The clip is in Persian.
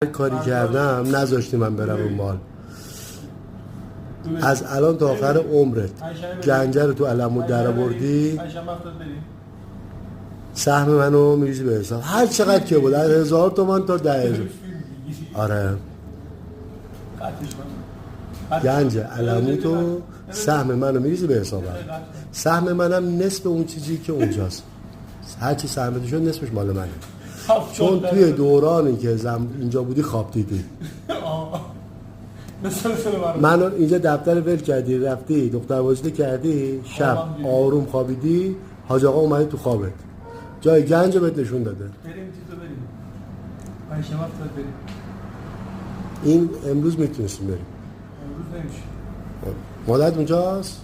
کاری کردم نذاشتی من برم اون مال. از الان تا آخر عمرت گنجه رو تو علمود در آوردی، سهم منو میریزی به حساب هر چقدر که بود، از 1000 تومان تا 10,000. آره گنج علموتو سهم منو میریزی به حساب. سهم منم نصف اون چیزی که اونجاست، هر چی سهمت شد نصفش مال منه، چون توی دورانی که اینجا بودی خواب دیدی. من اینجا دفتر ول کردی، رفتی دختر بازی کردی، شب آروم خوابیدی، حاج آقا اومده تو خوابت جای گنج رو بهت نشون داده. این امروز میتونستیم بریم. امروز نمیشه. مادرت اونجاست؟